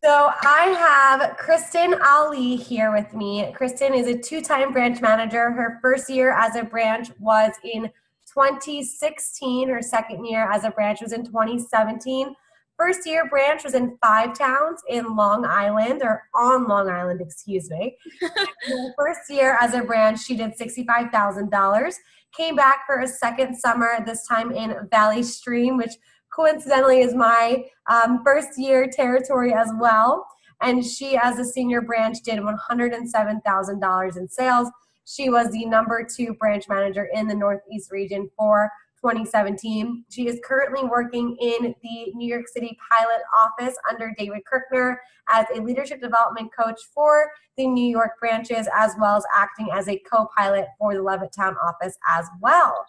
So I have Kristin Alli here with me. Kristin is a two-time branch manager. Her first year as a branch was in 2016. Her second year as a branch was in 2017. First year branch was in 5 towns in Long Island, or on Long Island, excuse me. Her first year as a branch, she did $65,000. Came back for a second summer, this time in Valley Stream, which coincidentally is my first year territory as well. And she, as a senior branch, did $107,000 in sales. She was the #2 branch manager in the Northeast region for 2017. She is currently working in the New York City pilot office under David Kirkner as a leadership development coach for the New York branches, as well as acting as a co-pilot for the Levittown office as well.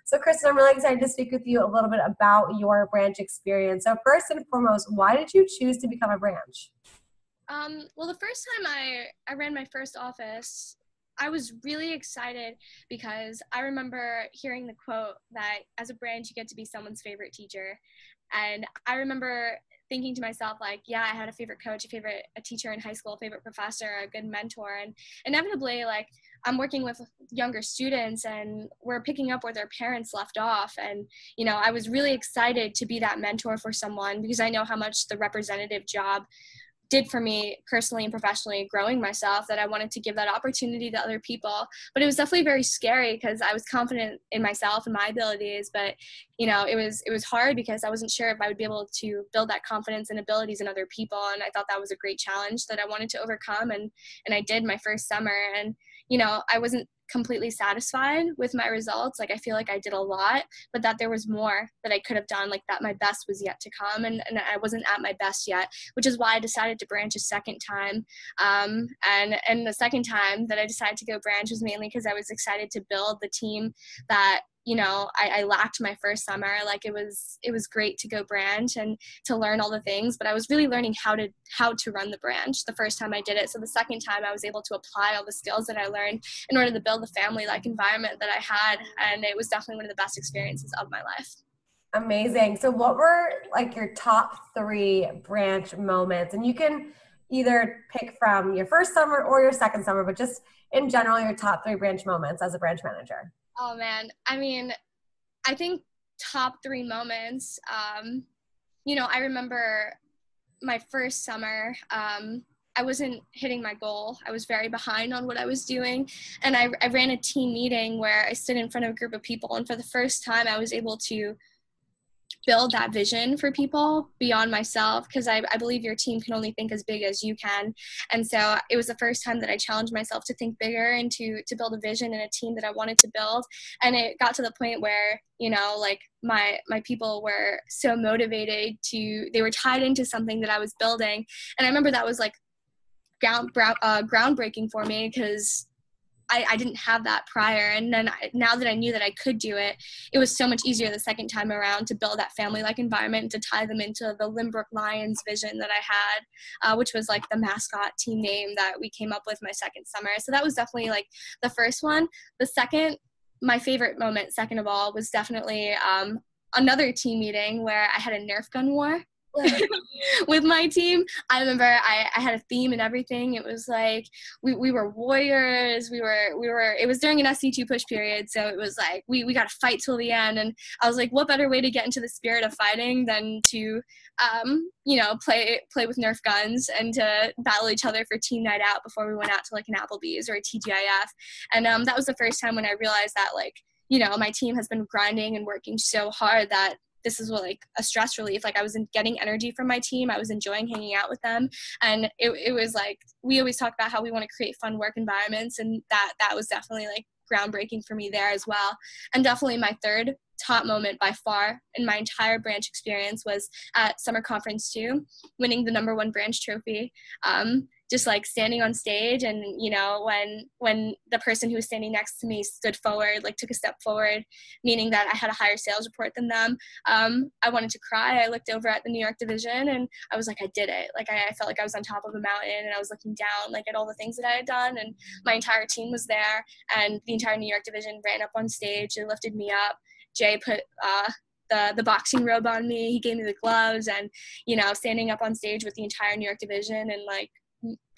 So Kristin, I'm really excited to speak with you a little bit about your branch experience. So first and foremost, why did you choose to become a branch? Well, the first time I ran my first office, I was really excited because I remember hearing the quote that as a branch, you get to be someone's favorite teacher. And I remember thinking to myself, like, yeah, I had a favorite coach, a teacher in high school, a favorite professor, a good mentor. And inevitably, like, I'm working with younger students and we're picking up where their parents left off. And, you know, I was really excited to be that mentor for someone because I know how much the representative job did for me personally and professionally growing myself, that I wanted to give that opportunity to other people. But it was definitely very scary because I was confident in myself and my abilities, but you know, it was hard because I wasn't sure if I would be able to build that confidence and abilities in other people. And I thought that was a great challenge that I wanted to overcome, and I did my first summer. And you know, I wasn't completely satisfied with my results. Like, I feel like I did a lot, but that there was more that I could have done, like that my best was yet to come, and I wasn't at my best yet, which is why I decided to branch a second time. And the second time that I decided to go branch was mainly because I was excited to build the team that, you know, I lacked my first summer. Like, it was great to go branch and to learn all the things, but I was really learning how to run the branch the first time I did it. So the second time I was able to apply all the skills that I learned in order to build the family-like environment that I had. And it was definitely one of the best experiences of my life. Amazing. So what were like your top 3 branch moments? And you can either pick from your first summer or your second summer, but just in general, your top 3 branch moments as a branch manager. Oh man, I mean, I think top 3 moments, you know, I remember my first summer, I wasn't hitting my goal. I was very behind on what I was doing. And I ran a team meeting where I stood in front of a group of people. And for the first time, I was able to build that vision for people beyond myself, because I believe your team can only think as big as you can. And so it was the first time that I challenged myself to think bigger and to build a vision and a team that I wanted to build. And it got to the point where, you know, like my people were so motivated they were tied into something that I was building. And I remember that was like groundbreaking for me, because I didn't have that prior. And then now that I knew that I could do it, it was so much easier the second time around to build that family-like environment and to tie them into the Limbrook Lions vision that I had, which was like the mascot team name that we came up with my second summer. So that was definitely like the first one. The second, my favorite moment, second of all, was definitely another team meeting where I had a Nerf gun war. With my team. I remember I had a theme and everything. It was like we were warriors. We were it was during an SC2 push period, so it was like we got to fight till the end. And I was like, what better way to get into the spirit of fighting than to you know, play with Nerf guns and to battle each other for team night out before we went out to like an Applebee's or a TGIF. And that was the first time when I realized that, like, you know, my team has been grinding and working so hard that this is what, like, a stress relief. Like, I was getting energy from my team. I was enjoying hanging out with them. And it was like, we always talk about how we want to create fun work environments. And that was definitely like groundbreaking for me there as well. And definitely my third top moment by far in my entire branch experience was at Summer Conference 2, winning the #1 branch trophy. Just like standing on stage, and you know, when the person who was standing next to me stood forward, like took a step forward, meaning that I had a higher sales report than them, I wanted to cry. I looked over at the New York division and I was like, I did it. Like, I felt like I was on top of a mountain, and I was looking down like at all the things that I had done, and my entire team was there, and the entire New York division ran up on stage and lifted me up. Jay put the boxing robe on me. He gave me the gloves, and, you know, standing up on stage with the entire New York division and like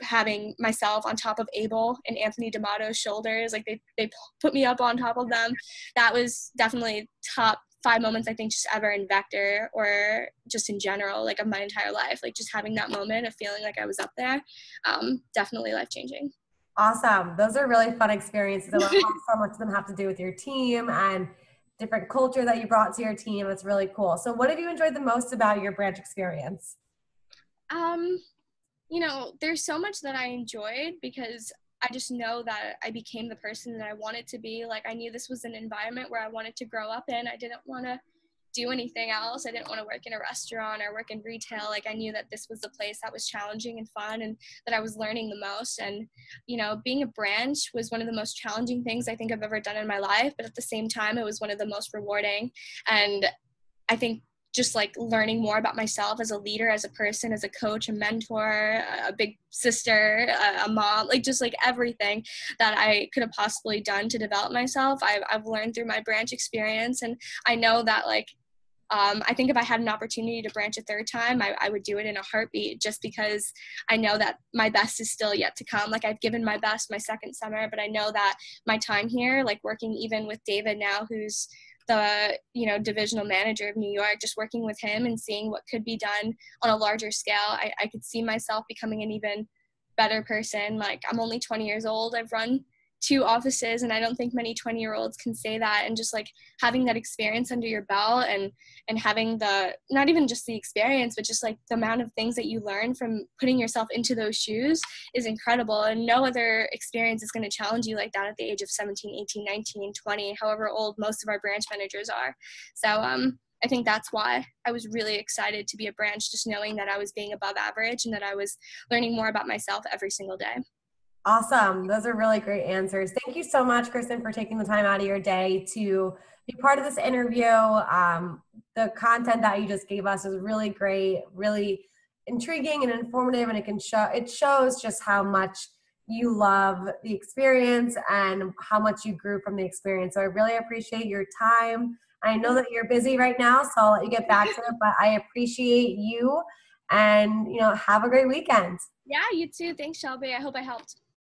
having myself on top of Abel and Anthony D'Amato's shoulders, like they put me up on top of them. That was definitely top 5 moments, I think, just ever in Vector or just in general, like of my entire life. Like just having that moment of feeling like I was up there, definitely life-changing. Awesome. Those are really fun experiences. I love how so much of them have to do with your team and different culture that you brought to your team. It's really cool. So what have you enjoyed the most about your branch experience? You know, there's so much that I enjoyed because I just know that I became the person that I wanted to be. Like, I knew this was an environment where I wanted to grow up in. I didn't want to do anything else. I didn't want to work in a restaurant or work in retail. Like, I knew that this was the place that was challenging and fun and that I was learning the most. And, you know, being a branch was one of the most challenging things I think I've ever done in my life. But at the same time, it was one of the most rewarding. And I think just like learning more about myself as a leader, as a person, as a coach, a mentor, a big sister, a mom, like just like everything that I could have possibly done to develop myself, I've learned through my branch experience. And I know that like, I think if I had an opportunity to branch a third time, I would do it in a heartbeat, just because I know that my best is still yet to come. Like, I've given my best my second summer, but I know that my time here, like working even with David now, who's the, you know, divisional manager of New York, just working with him and seeing what could be done on a larger scale, I could see myself becoming an even better person. Like, I'm only 20 years old. I've run 2 offices, and I don't think many 20-year-olds can say that. And just like having that experience under your belt and having the, not even just the experience, but just like the amount of things that you learn from putting yourself into those shoes is incredible. And no other experience is going to challenge you like that at the age of 17, 18, 19, 20, however old most of our branch managers are. So I think that's why I was really excited to be a branch, just knowing that I was being above average and that I was learning more about myself every single day. Awesome. Those are really great answers. Thank you so much, Kristin, for taking the time out of your day to be part of this interview. The content that you just gave us is really great, really intriguing and informative, and it shows just how much you love the experience and how much you grew from the experience. So I really appreciate your time. I know that you're busy right now, so I'll let you get back to it, but I appreciate you, and, you know, have a great weekend. Yeah, you too. Thanks, Shelby. I hope I helped.